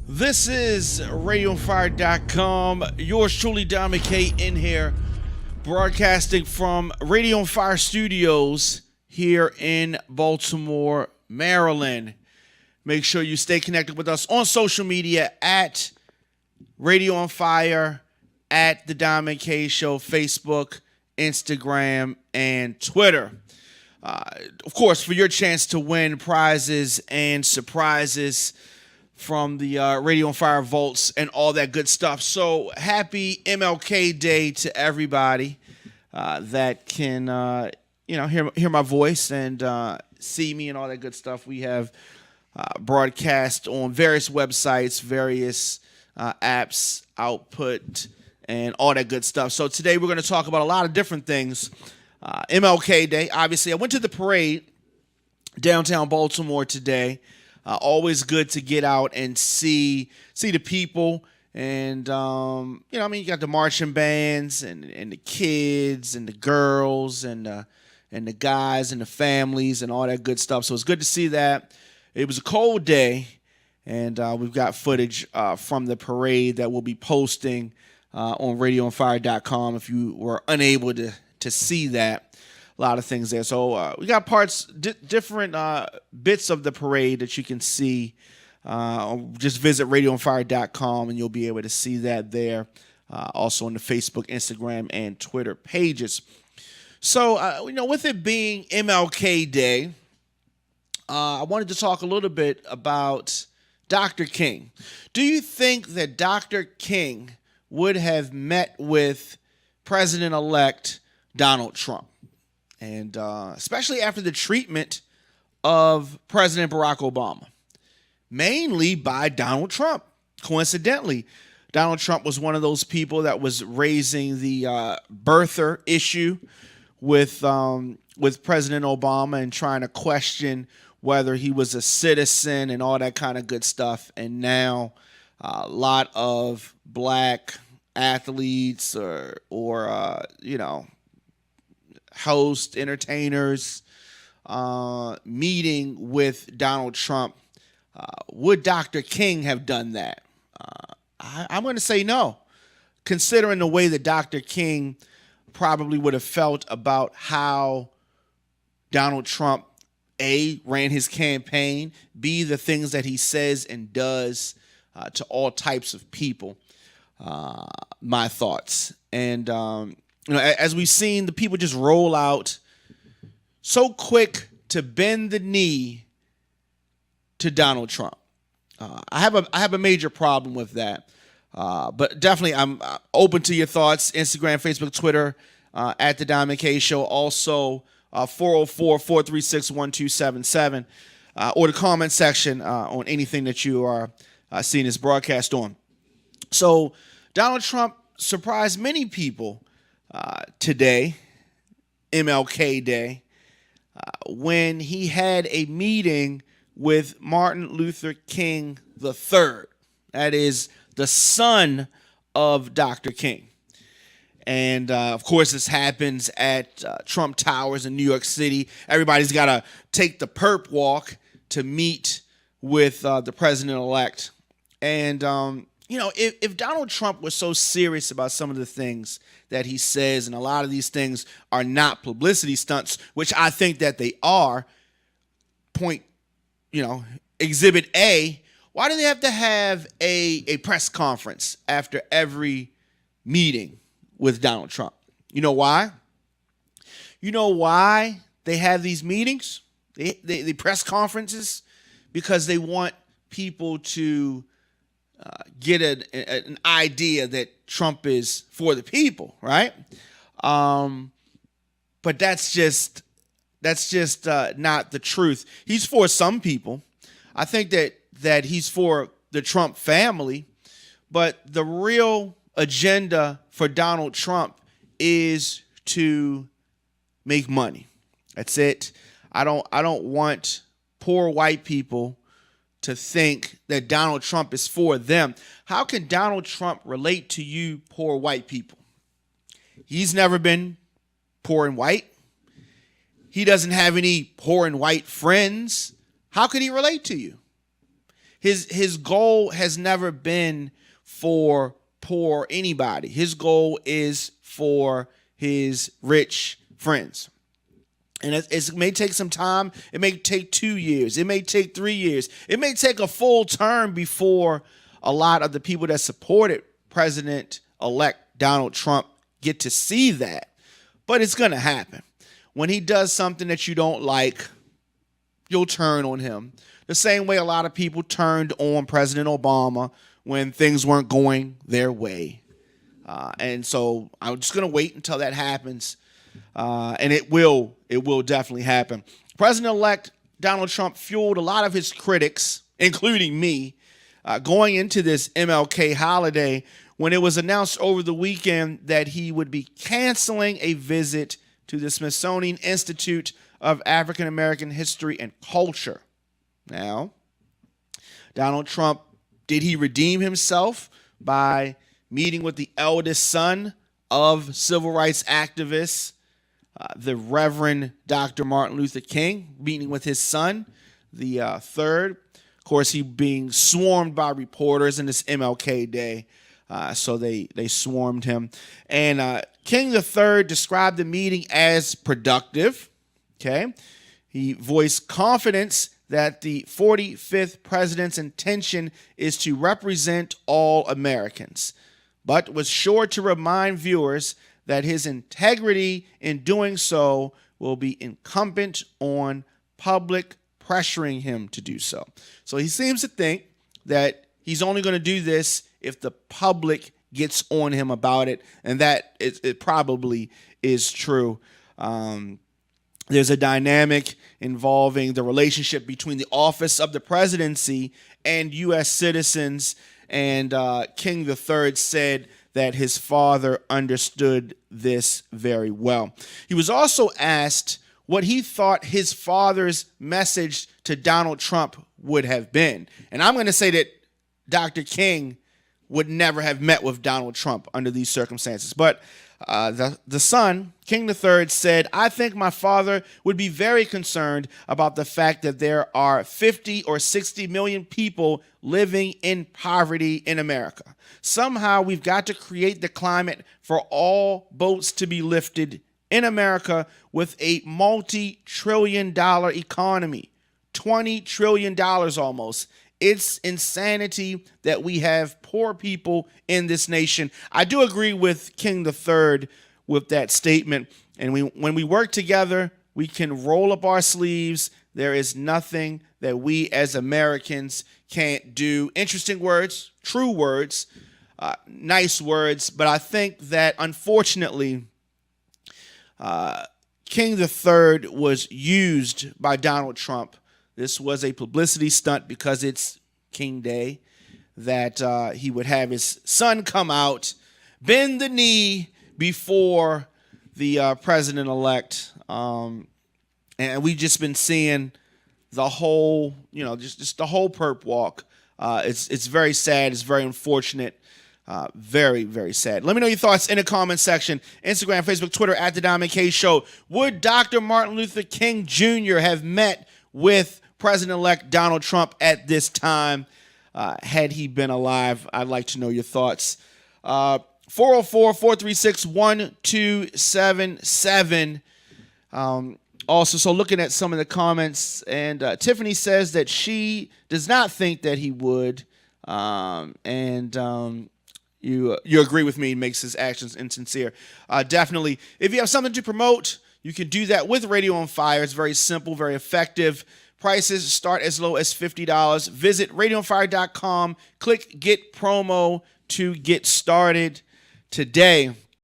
This is RadioOnFire.com. Yours truly, Don McKay, in here, broadcasting from Radio on Fire Studios here in Baltimore, Maryland. Make sure you stay connected with us on social media at Radio on Fire, at The Don McKay Show, Facebook, Instagram, and Twitter. Of course, for your chance to win prizes and surprises from the Radio on Fire vaults and all that good stuff. So happy MLK Day to everybody that can hear my voice and see me and all that good stuff. We have broadcast on various websites, various apps, output, and all that good stuff. So today we're going to talk about a lot of different things. MLK Day, obviously. I went to the parade downtown Baltimore today. Always good to get out and see the people, and you got the marching bands and the kids and the girls and the guys and the families and all that good stuff. So it's good to see that. It was a cold day, and we've got footage from the parade that we'll be posting on RadioOnFire.com if you were unable to see that. A lot of things there. So we got different bits of the parade that you can see. Just visit RadioOnFire.com and you'll be able to see that there. Also on the Facebook, Instagram, and Twitter pages. So, with it being MLK Day, I wanted to talk a little bit about Dr. King. Do you think that Dr. King would have met with President-elect Donald Trump? And especially after the treatment of President Barack Obama, mainly by Donald Trump. Coincidentally, Donald Trump was one of those people that was raising the birther issue with President Obama and trying to question whether he was a citizen and all that kind of good stuff. And now a lot of black athletes or host entertainers meeting with Donald Trump. Would Dr. King have done that? I'm going to say no, considering the way that Dr. King probably would have felt about how Donald Trump, A, ran his campaign, B, the things that he says and does to all types of people. My thoughts. And as we've seen, the people just roll out so quick to bend the knee to Donald Trump. I have a major problem with that. But definitely, I'm open to your thoughts. Instagram, Facebook, Twitter, at The Don McKay Show. Also, 404-436-1277. Or the comment section on anything that you are seeing this broadcast on. So, Donald Trump surprised many people today, MLK Day, when he had a meeting with Martin Luther King III. That is the son of Dr. King. And, of course, this happens at Trump Towers in New York City. Everybody's got to take the perp walk to meet with the president-elect. And, if Donald Trump was so serious about some of the things that he says, and a lot of these things are not publicity stunts, which I think that they are, Exhibit A, why do they have to have a press conference after every meeting with Donald Trump? You know why? You know why they have these meetings, the press conferences? Because they want people to get an idea that Trump is for the people, right? But that's just not the truth. He's for some people. I think that he's for the Trump family, but the real agenda for Donald Trump is to make money. That's it. I don't want poor white people to think that Donald Trump is for them. How can Donald Trump relate to you poor white people? He's never been poor and white. He doesn't have any poor and white friends. How could he relate to you? his goal has never been for poor anybody. His goal is for his rich friends. And it may take some time. It may take 2 years. It may take 3 years. It may take a full term before a lot of the people that supported President-elect Donald Trump get to see that. But it's going to happen. When he does something that you don't like, you'll turn on him. The same way a lot of people turned on President Obama when things weren't going their way. And so I'm just going to wait until that happens. And it will definitely happen. President-elect Donald Trump fueled a lot of his critics, including me, going into this MLK holiday when it was announced over the weekend that he would be canceling a visit to the Smithsonian Institute of African American History and Culture. Now, Donald Trump, did he redeem himself by meeting with the eldest son of civil rights activist, the Reverend Dr. Martin Luther King, meeting with his son, the third? Of course, he being swarmed by reporters in this MLK Day, so they swarmed him. And King III described the meeting as productive. Okay, he voiced confidence that the 45th president's intention is to represent all Americans, but was sure to remind viewers that his integrity in doing so will be incumbent on public pressuring him to do so. So he seems to think that he's only going to do this if the public gets on him about it, and that it probably is true. There's a dynamic involving the relationship between the office of the presidency and U.S. citizens, and King III said that his father understood this very well. He was also asked what he thought his father's message to Donald Trump would have been. And I'm going to say that Dr. King would never have met with Donald Trump under these circumstances. But the son, King III, said, "I think my father would be very concerned about the fact that there are 50 or 60 million people living in poverty in America. Somehow we've got to create the climate for all boats to be lifted in America with a multi-trillion-dollar economy, $20 trillion almost. It's insanity that we have poor people in this nation." I do agree with King III with that statement. And when we work together, we can roll up our sleeves. There is nothing that we as Americans can't do. Interesting words, true words, nice words. But I think that, unfortunately, King III was used by Donald Trump. This was a publicity stunt because it's King Day, that he would have his son come out, bend the knee before the president-elect. And we've just been seeing the whole, just the whole perp walk. It's very sad. It's very unfortunate. Very, very sad. Let me know your thoughts in the comment section. Instagram, Facebook, Twitter, at The Dom and K Show. Would Dr. Martin Luther King Jr. have met with President-elect Donald Trump at this time had he been alive? I'd like to know your thoughts. 404-436-1277. Also, so looking at some of the comments, and Tiffany says that she does not think that he would. You agree with me, makes his actions insincere. Definitely. If you have something to promote, you can do that with Radio on Fire. It's very simple, very effective. Prices start as low as $50. Visit radioonfire.com. Click Get Promo to get started today.